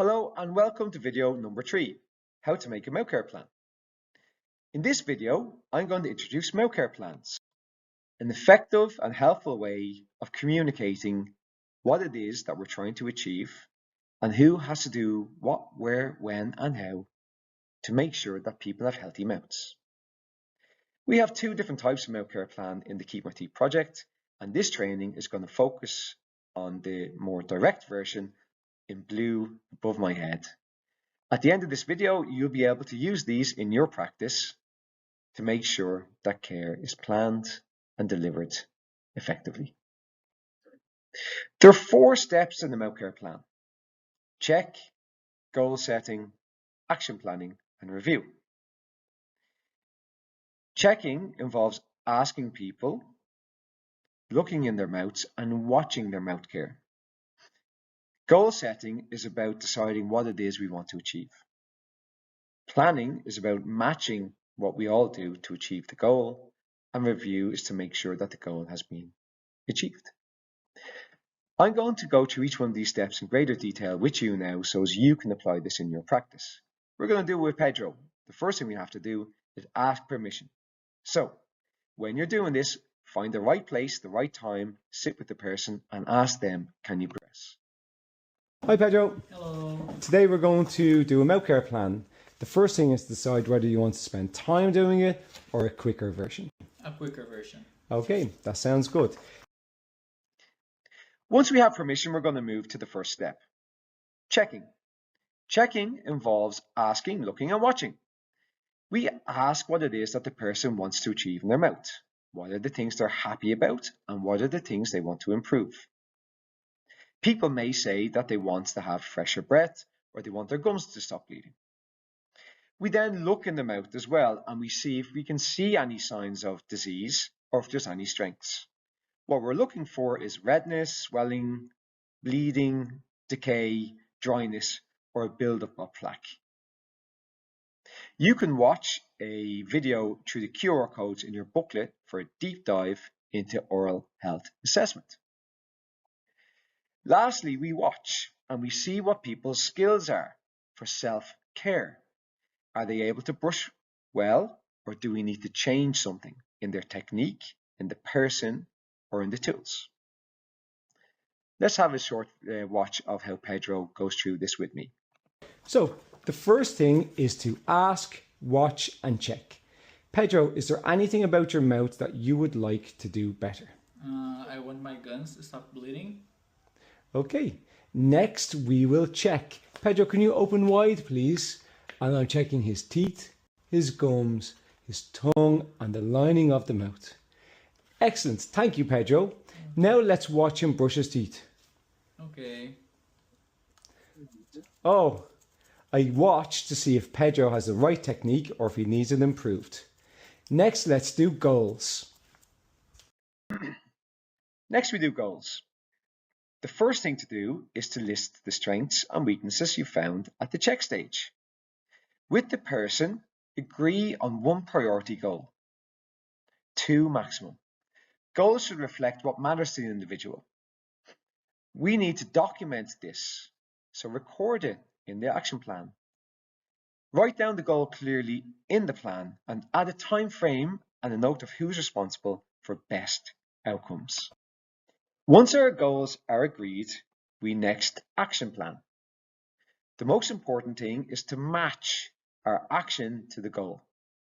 Hello and welcome to video number 3, how to make a Mouthcare plan. In this video, I'm going to introduce Mouthcare plans, an effective and helpful way of communicating what it is that we're trying to achieve and who has to do what, where, when and how to make sure that people have healthy mouths. We have 2 different types of Mouthcare plan in the Keep My Teeth project, and this training is going to focus on the more direct version in blue above my head. At the end of this video, you'll be able to use these in your practice to make sure that care is planned and delivered effectively. There are 4 steps in the Mouthcare plan: check, goal setting, action planning, and review. Checking involves asking people, looking in their mouths, and watching their mouth care. Goal setting is about deciding what it is we want to achieve. Planning is about matching what we all do to achieve the goal, and review is to make sure that the goal has been achieved. I'm going to go through each one of these steps in greater detail with you now so as you can apply this in your practice. We're going to do it with Pedro. The first thing we have to do is ask permission. So when you're doing this, find the right place, the right time, sit with the person and ask them, can you progress? Hi Pedro. Hello. Today we're going to do a Mouthcare plan. The first thing is to decide whether you want to spend time doing it or a quicker version. A quicker version. Okay, that sounds good. Once we have permission, we're going to move to the first step. Checking. Checking involves asking, looking and watching. We ask what it is that the person wants to achieve in their mouth. What are the things they're happy about and what are the things they want to improve? People may say that they want to have fresher breath or they want their gums to stop bleeding. We then look in the mouth as well and we see if we can see any signs of disease or if there's any strengths. What we're looking for is redness, swelling, bleeding, decay, dryness, or a buildup of plaque. You can watch a video through the QR codes in your booklet for a deep dive into oral health assessment. Lastly, we watch and we see what people's skills are for self-care. Are they able to brush well, or do we need to change something in their technique, in the person, or in the tools? Let's have a short watch of how Pedro goes through this with me. So the first thing is to ask, watch and check. Pedro, is there anything about your mouth that you would like to do better? I want my gums to stop bleeding. Okay, next we will check. Pedro, can you open wide please? And I'm checking his teeth, his gums, his tongue and the lining of the mouth. Excellent, thank you Pedro. Now let's watch him brush his teeth. Okay. Oh, I watched to see if Pedro has the right technique or if he needs it improved. Next, let's do goals. Next, we do goals. The first thing to do is to list the strengths and weaknesses you found at the check stage. With the person, agree on 1 priority goal, 2 maximum. Goals should reflect what matters to the individual. We need to document this, so record it in the action plan. Write down the goal clearly in the plan and add a time frame and a note of who's responsible for best outcomes. Once our goals are agreed, we next action plan. The most important thing is to match our action to the goal.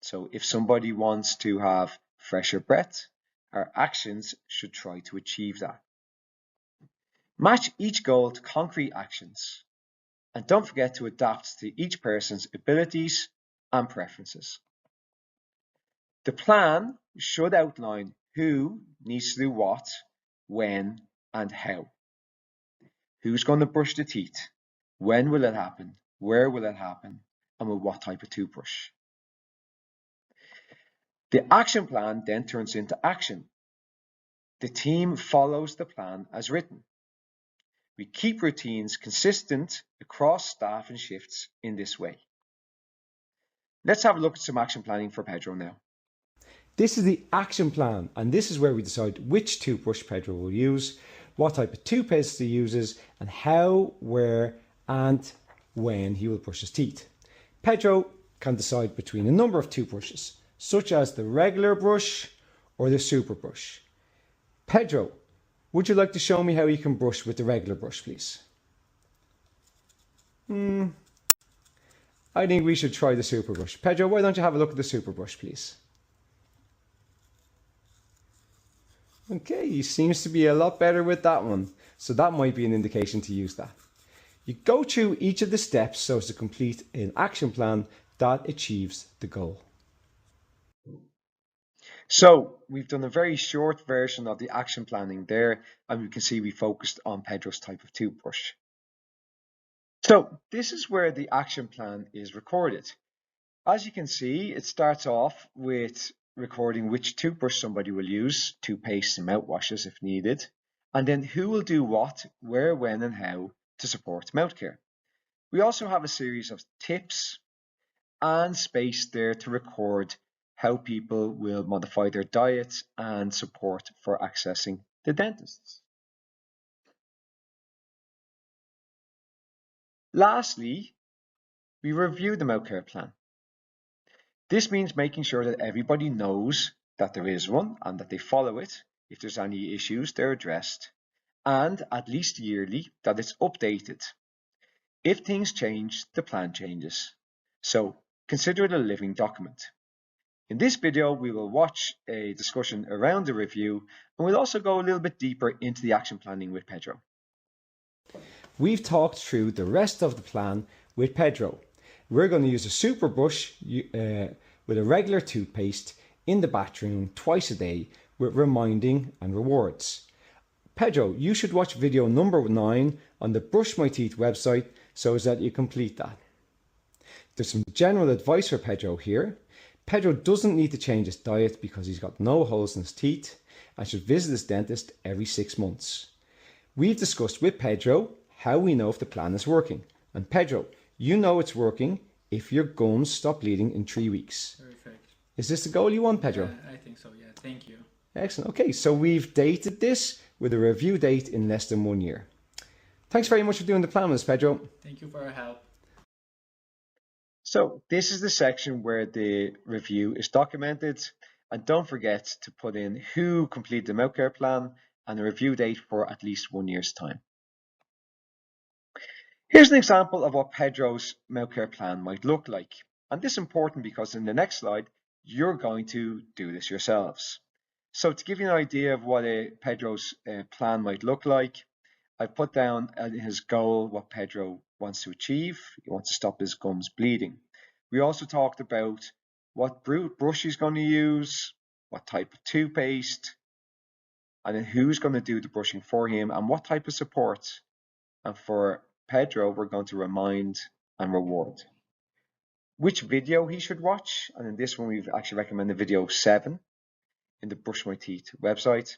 So if somebody wants to have fresher breath, our actions should try to achieve that. Match each goal to concrete actions. And don't forget to adapt to each person's abilities and preferences. The plan should outline who needs to do what, when, and how. Who's going to brush the teeth? When will it happen? Where will it happen? And with what type of toothbrush? The action plan then turns into action. The team follows the plan as written. We keep routines consistent across staff and shifts in this way. Let's have a look at some action planning for Pedro now. This is the action plan, and this is where we decide which toothbrush Pedro will use, what type of toothpaste he uses, and how, where, and when he will brush his teeth. Pedro can decide between a number of toothbrushes, such as the regular brush or the super brush. Pedro, would you like to show me how you can brush with the regular brush, please? I think we should try the super brush. Pedro, why don't you have a look at the super brush, please? Okay, he seems to be a lot better with that one. So that might be an indication to use that. You go through each of the steps so as to complete an action plan that achieves the goal. So we've done a very short version of the action planning there, and we can see we focused on Pedro's type of toothbrush. So this is where the action plan is recorded. As you can see, it starts off with recording which toothbrush somebody will use, toothpaste and mouthwashes if needed, and then who will do what, where, when and how to support mouthcare. We also have a series of tips and space there to record how people will modify their diets and support for accessing the dentists. Lastly, we review the Mouthcare plan. This means making sure that everybody knows that there is one and that they follow it. If there's any issues, they're addressed, and at least yearly that it's updated. If things change, the plan changes. So consider it a living document. In this video, we will watch a discussion around the review, and we'll also go a little bit deeper into the action planning with Pedro. We've talked through the rest of the plan with Pedro. We're going to use a super brush with a regular toothpaste in the bathroom twice a day with reminding and rewards. Pedro, you should watch video number 9 on the Brush My Teeth website so as that you complete that. There's some general advice for Pedro here. Pedro doesn't need to change his diet because he's got no holes in his teeth and should visit his dentist every 6 months. We've discussed with Pedro how we know if the plan is working. And Pedro, you know it's working if your gums stop bleeding in 3 weeks. Perfect. Is this the goal you want, Pedro? I think so, yeah. Thank you. Excellent. Okay, so we've dated this with a review date in less than 1 year. Thanks very much for doing the plan with us, Pedro. Thank you for your help. So this is the section where the review is documented, and don't forget to put in who completed the Mouthcare plan and a review date for at least 1 year's time. Here's an example of what Pedro's Mouthcare plan might look like, and this is important because in the next slide you're going to do this yourselves. So to give you an idea of what Pedro's plan might look like, I've put down his goal, what Pedro wants to achieve. He wants to stop his gums bleeding. We also talked about what brush he's going to use, what type of toothpaste, and then who's going to do the brushing for him and what type of support. And for Pedro, we're going to remind and reward. Which video he should watch, and in this one we've actually recommended video 7 in the Brush My Teeth website.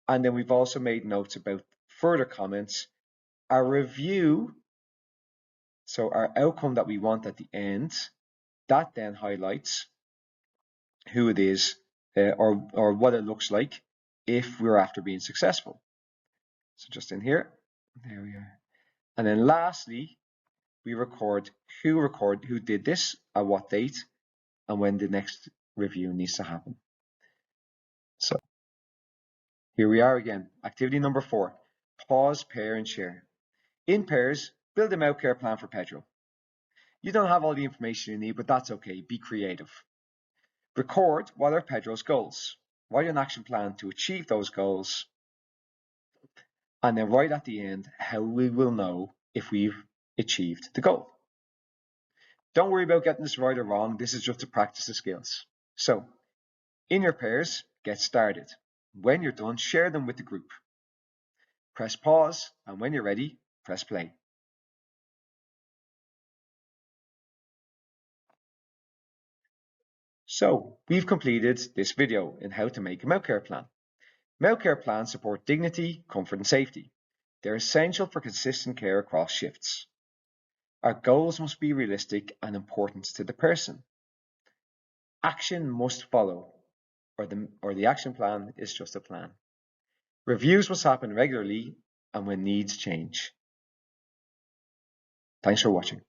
And then we've also made notes about further comments, our review, so our outcome that we want at the end, that then highlights who it is or what it looks like if we're after being successful. So just in here, there we are. And then lastly, we record who did this, at what date, and when the next review needs to happen. So here we are again. Activity number 4, pause, pair and share. In pairs, build a Mouthcare plan for Pedro. You don't have all the information you need, but that's okay. Be creative. Record what are Pedro's goals. Write an action plan to achieve those goals. And then write at the end how we will know if we've achieved the goal. Don't worry about getting this right or wrong. This is just to practice the skills. So, in your pairs, get started. When you're done, share them with the group. Press pause, and when you're ready, press play. So, we've completed this video in how to make a Mouthcare plan. Mouthcare plans support dignity, comfort and safety. They're essential for consistent care across shifts. Our goals must be realistic and important to the person. Action must follow, or the action plan is just a plan. Reviews must happen regularly and when needs change. Thanks for watching.